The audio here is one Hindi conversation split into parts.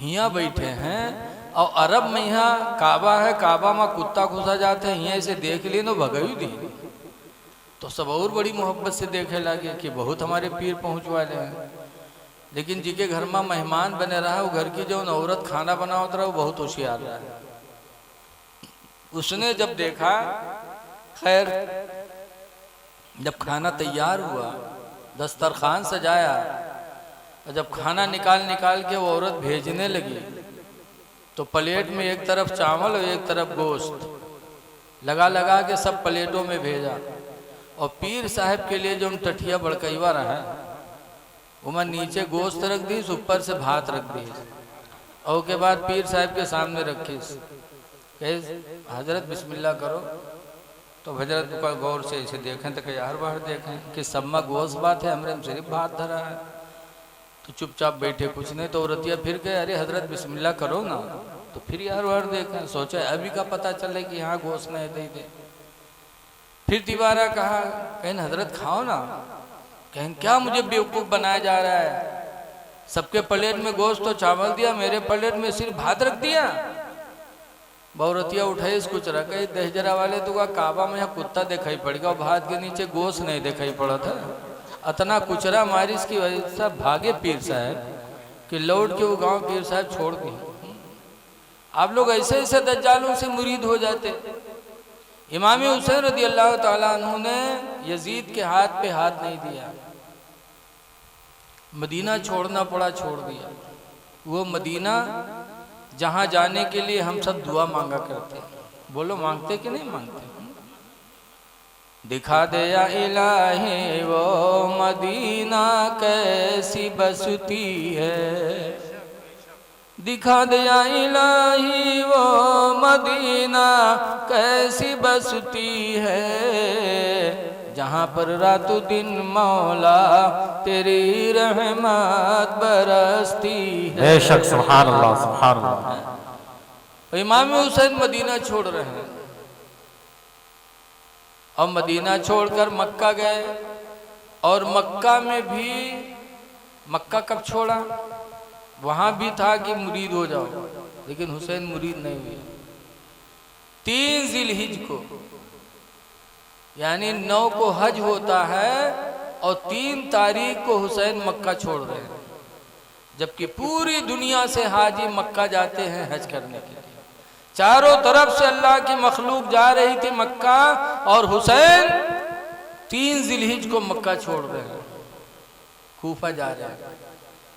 हियाँ बैठे हैं और अरब में यहाँ काबा है, काबा में कुत्ता घुसा जाते हैं, यहाँ से देख लिए तो भगई दी। तो सब और बड़ी मोहब्बत से देखे लगे कि बहुत हमारे पीर पहुँच वाले हैं। लेकिन जी के घर में मेहमान बने रहा, वो घर की जो औरत खाना बनावत रहा वो बहुत होशियार रहा है। उसने जब देखा, खैर जब खाना तैयार हुआ, दस्तरखान सजाया, और जब खाना निकाल निकाल के वो औरत भेजने लगी तो प्लेट में एक तरफ चावल और एक तरफ गोश्त लगा लगा के सब प्लेटों में भेजा। और पीर साहब के लिए जो टठिया बड़कईवा रहा, वो नीचे गोश्त रख दी, ऊपर से भात रख दी, और के बाद पीर साहब के सामने रखी, हजरत बिस्मिल्लाह करो। तो हजरत का गौर से इसे देखें तो यार बाहर देखें कि सब में गोश्त बात है, हमरे में सिर्फ भात धरा है। तो चुपचाप बैठे, कुछ नहीं। तो औरतिया फिर कहे अरे हजरत बिस्मिल्लाह करो ना। तो फिर यार बाहर देखें, सोचा अभी का पता चले कि यहाँ गोश्त नहीं दे दे। फिर तिवारा कहा, कहीं हजरत खाओ ना। कहीं क्या मुझे बेवकूफ़ बनाया जा रहा है, सबके प्लेट में गोश्त तो चावल दिया, मेरे प्लेट में सिर्फ भात रख दिया। बहुरतिया उठाई, इसको चरा कही दहजरा वाले तो का काबा में यहाँ कुत्ता दिखाई पड़ेगा, भात के नीचे गोश्त नहीं दिखाई पड़ा था। अतना कुचरा मारी, इसकी वजह से भागे पीर साहब कि लौट के वो गांव पीर साहब छोड़ दिए। आप लोग ऐसे ऐसे दज्जालों से मुरीद हो जाते। इमाम हुसैन रज़ी अल्लाह ताला अन्हु ने यजीद के हाथ पे हाथ नहीं दिया, मदीना छोड़ना पड़ा, छोड़ दिया। वो मदीना जहाँ जाने के लिए हम सब दुआ मांगा करते। बोलो मांगते कि नहीं मांगते? दिखा दे या इलाही वो मदीना कैसी बसती है, दिखा दे या इलाही वो मदीना कैसी बसती है, जहाँ पर रातों दिन मौला तेरी रहमत बरसती है। बेशक, सुभान अल्लाह, सुभान अल्लाह। इमाम हुसैन मदीना छोड़ रहे हैं और मदीना छोड़कर मक्का गए। और मक्का में भी, मक्का कब छोड़ा? वहां भी था कि मुरीद हो जाओ, लेकिन हुसैन मुरीद नहीं हुए। 3 जिलहिज को, यानी 9 को हज होता है और 3 तारीख को हुसैन मक्का छोड़ रहे हैं, जबकि पूरी दुनिया से हाजी मक्का जाते हैं हज करने के लिए। चारों तरफ से अल्लाह की मखलूक जा रही थी मक्का, और हुसैन 3 जिलहिज को मक्का छोड़ रहे हैं, कूफा जा रहे हैं।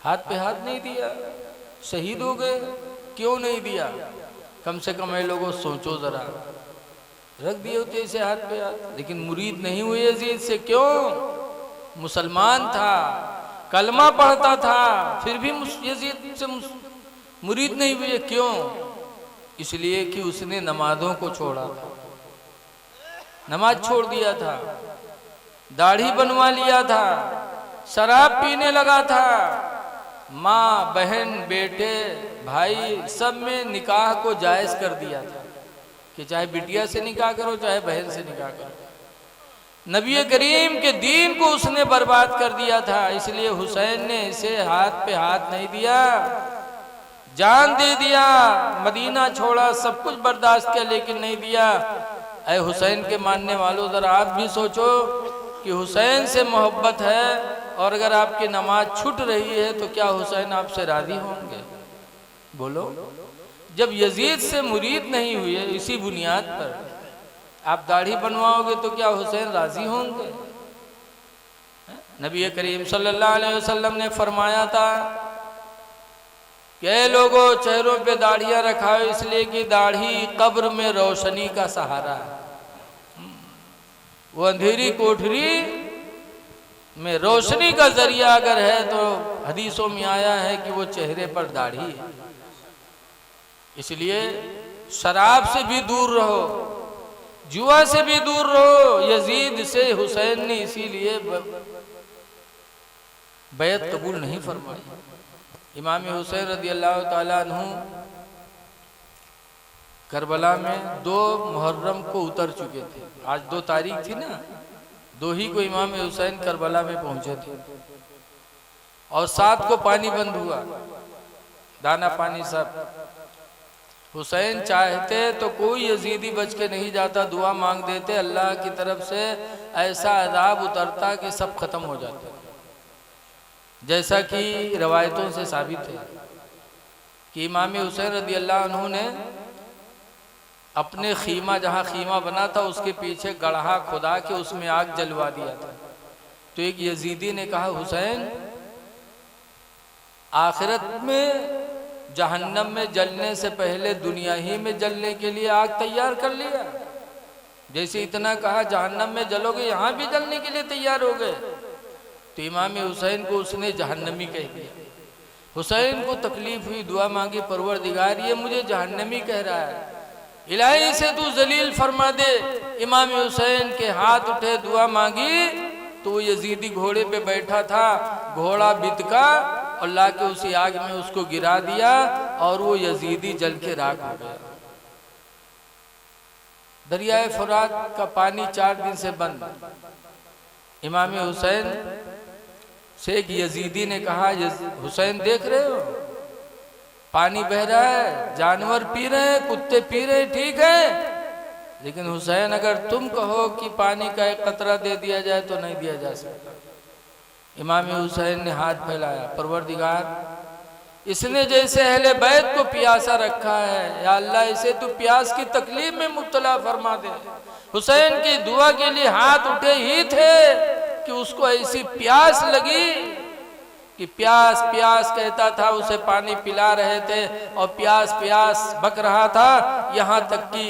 हाथ पे हाथ नहीं दिया, शहीद हो गए। क्यों नहीं दिया? कम से कम ये लोगों सोचो जरा, रख दिए होते ऐसे हाथ पे हाथ। लेकिन मुरीद नहीं हुए यजीद से। क्यों? मुसलमान था, कलमा पढ़ता था, फिर भी यजीद से मुरीद नहीं हुए। क्यों? इसलिए कि उसने नमाजों को छोड़ा था, नमाज छोड़ दिया था, दाढ़ी बनवा लिया था, शराब पीने लगा था। माँ, बहन, बेटे, भाई सब में निकाह को जायज़ कर दिया था कि चाहे बिटिया से निकाह करो, चाहे बहन से निकाह करो। नबी करीम के दीन को उसने बर्बाद कर दिया था। इसलिए हुसैन ने इसे हाथ पे हाथ नहीं दिया, जान दे दिया, मदीना छोड़ा, सब कुछ बर्दाश्त किया, लेकिन नहीं दिया। ऐ हुसैन के मानने वालों, जरा आप भी सोचो कि हुसैन से मोहब्बत है और अगर आपकी नमाज छूट रही है तो क्या हुसैन आपसे राजी होंगे? बोलो। जब यजीद से मुरीद नहीं हुए, इसी बुनियाद पर आप दाढ़ी बनवाओगे तो क्या हुसैन राजी होंगे? नबी करीम सल्लल्लाहु अलैहि वसल्लम ने फरमाया था कि लोगों, चेहरों पे दाढ़ियां रखाओ, इसलिए कि दाढ़ी कब्र में रोशनी का सहारा है। वो अंधेरी कोठरी में रोशनी का जरिया अगर है तो हदीसों में आया है कि वो चेहरे पर दाढ़ी है। इसलिए शराब से भी दूर रहो, जुआ से भी दूर रहो। यजीद से हुसैन ने इसीलिए बैत कबूल नहीं फरमाई। इमाम हुसैन रज़ी अल्लाह ताला अन्हु करबला में 2 मुहर्रम को उतर चुके थे। आज 2 तारीख थी ना, 2 ही को इमाम हुसैन करबला में पहुंचे थे और 7 को पानी बंद हुआ। दाना पानी सब। हुसैन चाहते तो कोई यजीदी बच के नहीं जाता, दुआ मांग देते, अल्लाह की तरफ से ऐसा अजाब उतरता कि सब खत्म हो जाते। जैसा कि रवायतों से साबित है कि इमाम हुसैन रज़ी अल्लाह अन्हु ने अपने खीमा, जहाँ खीमा बना था उसके पीछे गड्ढा खुदा के उसमें आग जलवा दिया था। तो एक यजीदी ने कहा, हुसैन आखिरत में जहन्नम में जलने से पहले दुनिया ही में जलने के लिए आग तैयार कर लिया। जैसे इतना कहा जहन्नम में जलोगे, यहाँ भी जलने के लिए तैयार हो गए। तो इमाम हुसैन को उसने जहन्नमी कह दिया। हुसैन को तकलीफ हुई, दुआ मांगी, परवरदिगार ये मुझे जहन्नमी कह रहा है, इलाही से तू जलील फरमा दे। इमाम हुसैन के हाथ उठे, दुआ मांगी, तो वो यजीदी घोड़े पे बैठा था, घोड़ा बिदका और लाके उसी आग में उसको गिरा दिया और वो यजीदी जल के राख हो गया। दरियाए फुरात का पानी 4 दिन से बंद। इमाम हुसैन से एक यजीदी ने कहा, हुसैन देख रहे हो पानी बह रहा है, जानवर पी रहे हैं, कुत्ते पी रहे हैं, ठीक है, लेकिन हुसैन अगर तुम कहो कि पानी का एक कतरा दे दिया जाए तो नहीं दिया जा सकता। इमाम हुसैन ने हाथ फैलाया, परवरदिगार इसने जैसे अहले बैत को प्यासा रखा है, या अल्लाह इसे तू प्यास की तकलीफ में मुब्तला फरमा दे। हुसैन की दुआ के लिए हाथ उठे ही थे कि उसको ऐसी प्यास लगी कि प्यास प्यास कहता था, उसे पानी पिला रहे थे और प्यास प्यास बक रहा था, यहाँ तक कि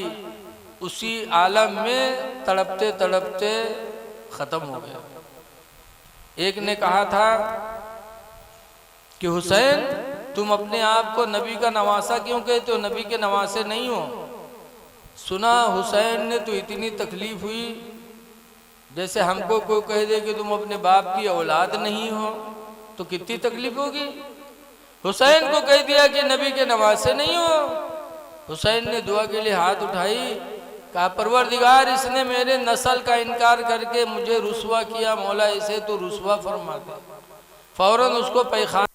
उसी आलम में तड़पते तड़पते खत्म हो गया। एक ने कहा था कि हुसैन तुम अपने आप को नबी का नवासा क्यों कहते हो, नबी के नवासे नहीं हो। सुना हुसैन ने तो इतनी तकलीफ हुई जैसे हमको कोई कह दे कि तुम अपने बाप की औलाद नहीं हो, तो कितनी तकलीफ होगी। हुसैन को कह दिया कि नबी के नवासे नहीं हो। हुसैन ने दुआ के लिए हाथ उठाई, कहा परवरदिगार इसने मेरे नस्ल का इनकार करके मुझे रुसवा किया, मौला इसे तो रुसवा फरमा दे। फौरन उसको पैखाना